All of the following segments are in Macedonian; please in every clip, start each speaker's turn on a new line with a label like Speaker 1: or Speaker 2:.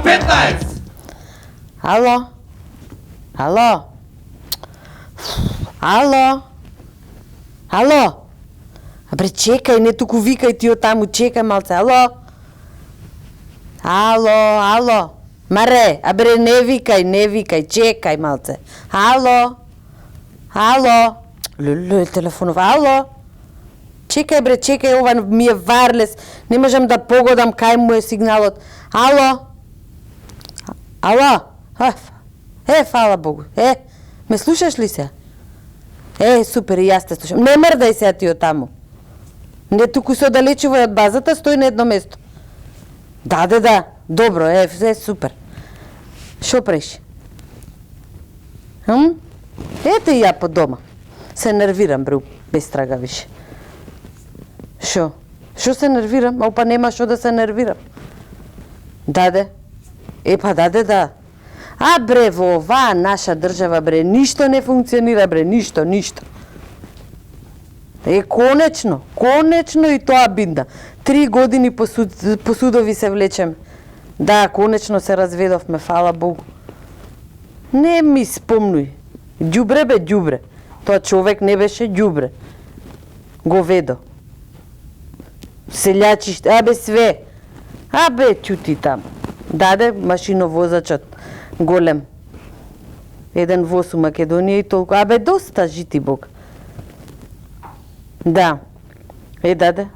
Speaker 1: K15!
Speaker 2: Ало? Ало? Ало? Ало? Абре, чекај, не туку викај ти од таму, чекај малце, ало? Ало? Маре, абре, не викај, чекај малце. Ало? Леле, телефонов, ало? Чекај бре, чекај, ова ми е варлес, не можам да погодам кај му е сигналот. Ало? Фала Богу. Ме слушаш ли се? Супер, и јас те слушам. Не мрдај се ти од таму. Не туку се оддалечувај од базата, стои на едно место. Да. Добро, супер. Шо правиш? Ете и ја по дома. Се нервирам, бре, без трага више. Шо се нервирам? Опа, нема шо да се нервирам. Да. Бре, во оваа наша држава, бре, ништо не функционира, бре, ништо. Конечно и тоа бинда. 3 години по судови се влечем. Да, конечно се разведовме, фала Богу. Не ми спомнуј. Ѓубре. Тоа човек не беше ѓубре. Говедо. Селјачиште, све. Ќути таму. Даде машиновозачот. Голем. Еден воз у Македонија и толку. Доста жити Бог. Да. Даде.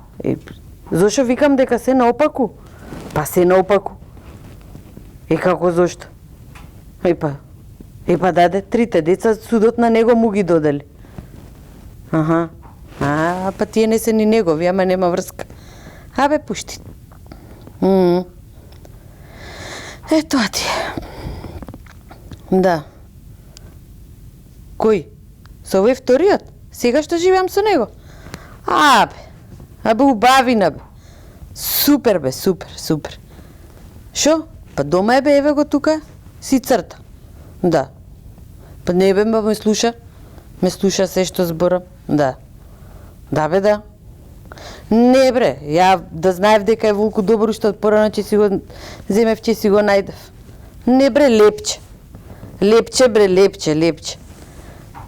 Speaker 2: Зошо викам дека се наопаку? Па се наопаку. Како зошто? Даде, 3 деца судот на него му ги додели. Па тие не се ни негови, ама нема врска. Пушти. Тоа ти е. Да. Кој? Со овој вториот? Сега што живеам со него? Убавина бе. Супер бе, супер. Шо? Па дома е бе, еве го тука, си црта. Да. Па не бе, ме слуша. Ме слуша се што зборам. Да. Да. Не бре, ја да знаев дека е волку добро што од порано ќе си го земев, ќе си го најдев. Не бре, лепче. Лепче.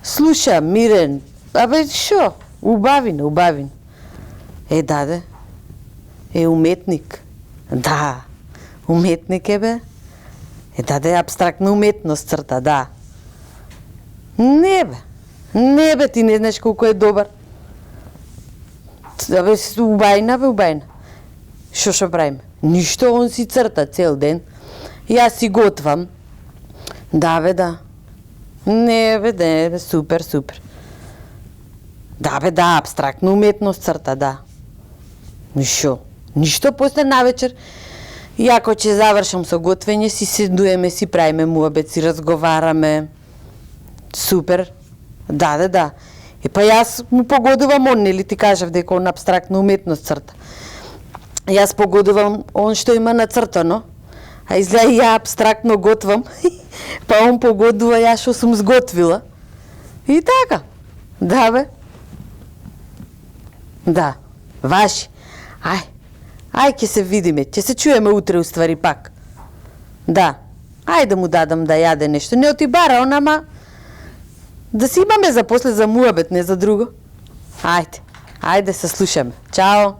Speaker 2: Слуша, мирен. Шо? Убавин. Даде. Уметник. Да. Уметник е бе. Даде, абстрактна уметност црта, да. Не бе, ти не знаеш колку е добар. Убајна. Шо правиме? Ништо, он си црта цел ден. Јас си готвам. Да. Не бе, супер. Да, абстрактна уметност црта, да. Ништо после навечер. Јако ќе завршам со готвење, си седуеме, си правиме муабет, си разговараме. Супер. Да. Па јас му погодувам он, нели ти кажав дека он абстрактна уметност црта. Јас погодувам он што има нацртано, изгледа ја абстрактно готвам, па он погодува ја што сум сготвила. И така. Да бе. Да. Ваши. Ќе се видиме, ќе се чуеме утре уствари пак. Да. Да му дадам да јаде нешто. Не оти бара, ама да си имаме за после за муабет, не за друго. Ајде се слушаме. Чао.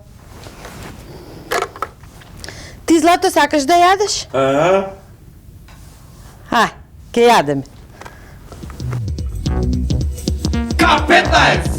Speaker 2: Ти, Злато, сакаш да јадеш? Ќе јадеме.
Speaker 1: K15!